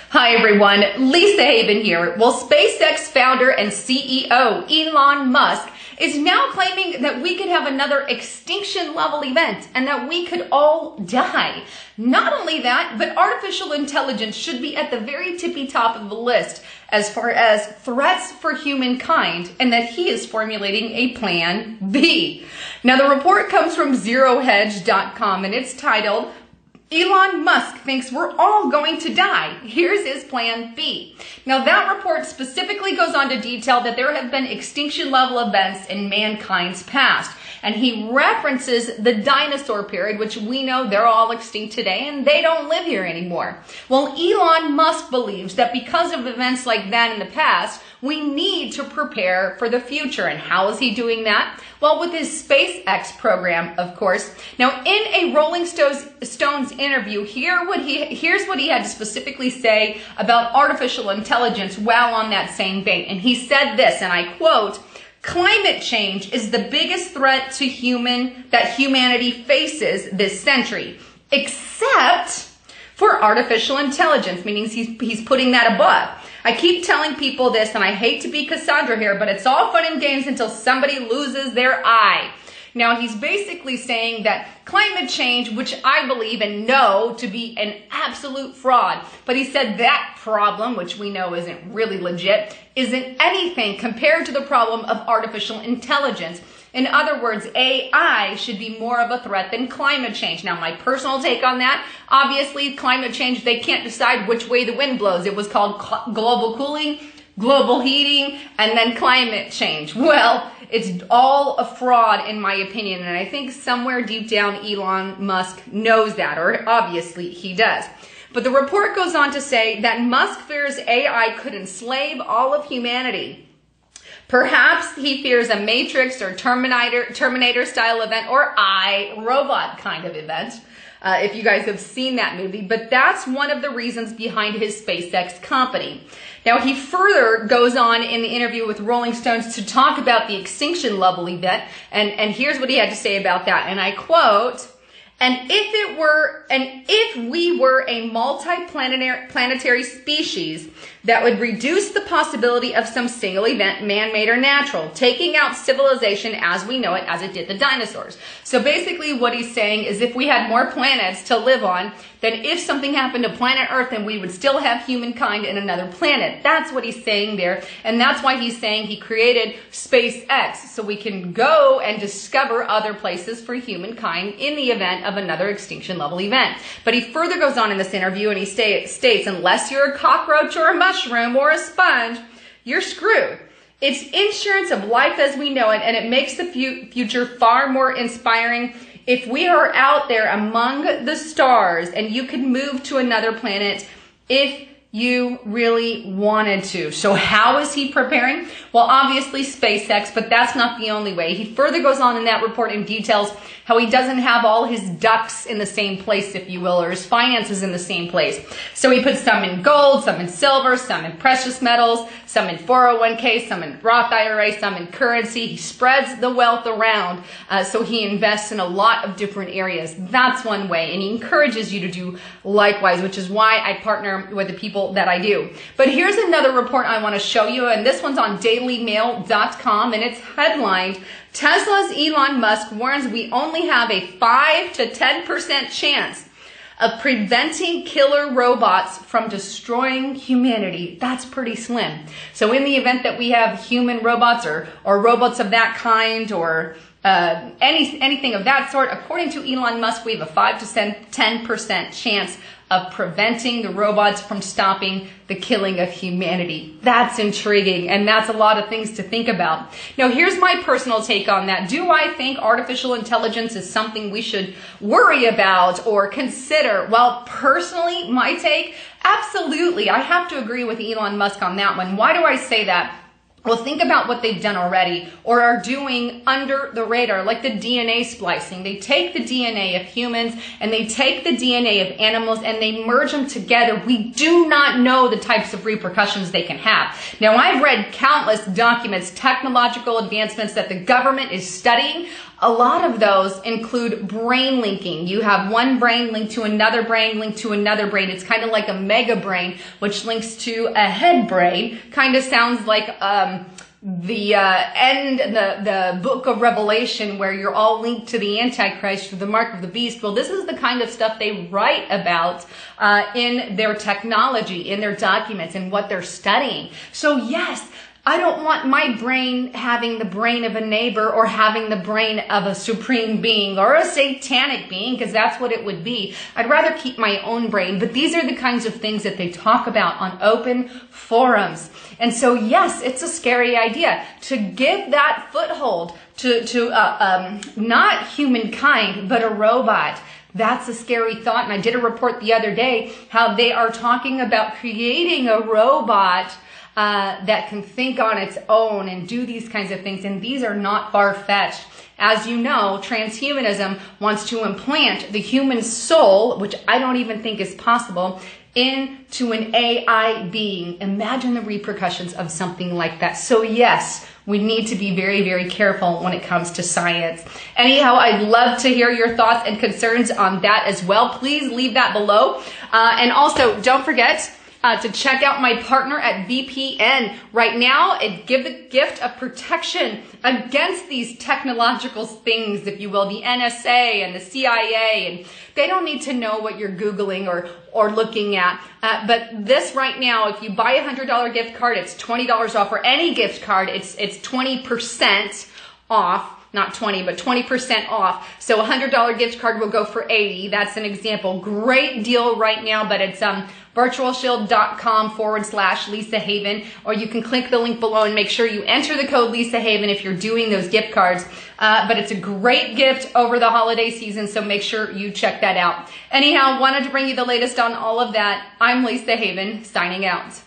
Hi everyone, Lisa Haven here. Well, SpaceX founder and CEO Elon Musk is now claiming that we could have another extinction level event and that we could all die. Not only that, but artificial intelligence should be at the very tippy top of the list as far as threats for humankind, and that he is formulating a plan B. Now the report comes from zerohedge.com and it's titled, Elon Musk thinks we're all going to die. Here's his plan B. Now that report specifically goes on to detail that there have been extinction level events in mankind's past. And he references the dinosaur period, which we know they're all extinct today and they don't live here anymore. Well, Elon Musk believes that because of events like that in the past, we need to prepare for the future. And how is he doing that? Well, with his SpaceX program, of course. Now, in a Rolling Stones interview, here's what he had to specifically say about artificial intelligence while on that same vein. And he said this, and I quote, "Climate change is the biggest threat to humanity faces this century, except for artificial intelligence," meaning he's putting that above. I keep telling people this, and I hate to be Cassandra here, but it's all fun and games until somebody loses their eye. Now, he's basically saying that climate change, which I believe and know to be an absolute fraud, but he said that problem, which we know isn't really legit, isn't anything compared to the problem of artificial intelligence. In other words, AI should be more of a threat than climate change. Now, my personal take on that, obviously, climate change, they can't decide which way the wind blows. It was called global cooling, global heating, and then climate change. Well, it's all a fraud in my opinion, and I think somewhere deep down Elon Musk knows that, or obviously he does. But the report goes on to say that Musk fears AI could enslave all of humanity. Perhaps he fears a Matrix or Terminator style event, or iRobot kind of event, if you guys have seen that movie. But that's one of the reasons behind his SpaceX company. Now, he further goes on in the interview with Rolling Stones to talk about the extinction level event, and here's what he had to say about that, and I quote, "And if we were a multi-planetary species that would reduce the possibility of some single event, man-made or natural, taking out civilization as we know it, as it did the dinosaurs." So basically what he's saying is if we had more planets to live on, then if something happened to planet Earth, then we would still have humankind in another planet. That's what he's saying there. And that's why he's saying he created SpaceX, so we can go and discover other places for humankind in the event of another extinction level event. But he further goes on in this interview and he states, unless you're a cockroach or a mushroom or a sponge, you're screwed. It's insurance of life as we know it, and it makes the future far more inspiring. If we are out there among the stars and you could move to another planet if you really wanted to. So how is he preparing? Well, obviously SpaceX, but that's not the only way. He further goes on in that report and details how he doesn't have all his ducks in the same place, if you will, or his finances in the same place. So he puts some in gold, some in silver, some in precious metals, some in 401k, some in Roth IRA, some in currency. He spreads the wealth around, so he invests in a lot of different areas. That's one way, and he encourages you to do likewise, which is why I partner with the people that I do. But here's another report I want to show you, and this one's on dailymail.com, and it's headlined, Tesla's Elon Musk warns we only have a 5 to 10% chance of preventing killer robots from destroying humanity. That's pretty slim. So in the event that we have human robots or robots of that kind or anything of that sort, according to Elon Musk, we have a 5 to 10% chance of preventing the robots from stopping the killing of humanity. That's intriguing, and that's a lot of things to think about. Now, here's my personal take on that. Do I think artificial intelligence is something we should worry about or consider? Well, personally, my take, absolutely. I have to agree with Elon Musk on that one. Why do I say that? Well, think about what they've done already or are doing under the radar, like the DNA splicing. They take the DNA of humans and they take the DNA of animals and they merge them together. We do not know the types of repercussions they can have. Now, I've read countless documents, technological advancements that the government is studying A lot of those include brain linking. You have one brain linked to another brain linked to another brain. It's kind of like a mega brain, which links to a head brain. Kind of sounds like the book of Revelation, where you're all linked to the Antichrist or the mark of the beast. Well, this is the kind of stuff they write about in their technology, in their documents, and what they're studying. So yes, I don't want my brain having the brain of a neighbor or having the brain of a supreme being or a satanic being, because that's what it would be. I'd rather keep my own brain. But these are the kinds of things that they talk about on open forums. And so, yes, it's a scary idea to give that foothold to not humankind, but a robot. That's a scary thought. And I did a report the other day how they are talking about creating a robot that can think on its own and do these kinds of things. And these are not far-fetched. As you know, transhumanism wants to implant the human soul, which I don't even think is possible, into an AI being. Imagine the repercussions of something like that. So yes, we need to be very, very careful when it comes to science. Anyhow, I'd love to hear your thoughts and concerns on that as well. Please leave that below. And also, don't forget to check out my partner at VPN. Right now, it give the gift of protection against these technological things, if you will, the NSA and the CIA, and they don't need to know what you're Googling or looking at. But this right now, if you buy a $100 gift card, it's $20 off, or any gift card, it's 20% off. Not 20, but 20% off. So a $100 gift card will go for $80. That's an example. Great deal right now, but it's virtualshield.com/Lisa Haven, or you can click the link below and make sure you enter the code Lisa Haven if you're doing those gift cards. But it's a great gift over the holiday season, so make sure you check that out. Anyhow, wanted to bring you the latest on all of that. I'm Lisa Haven, signing out.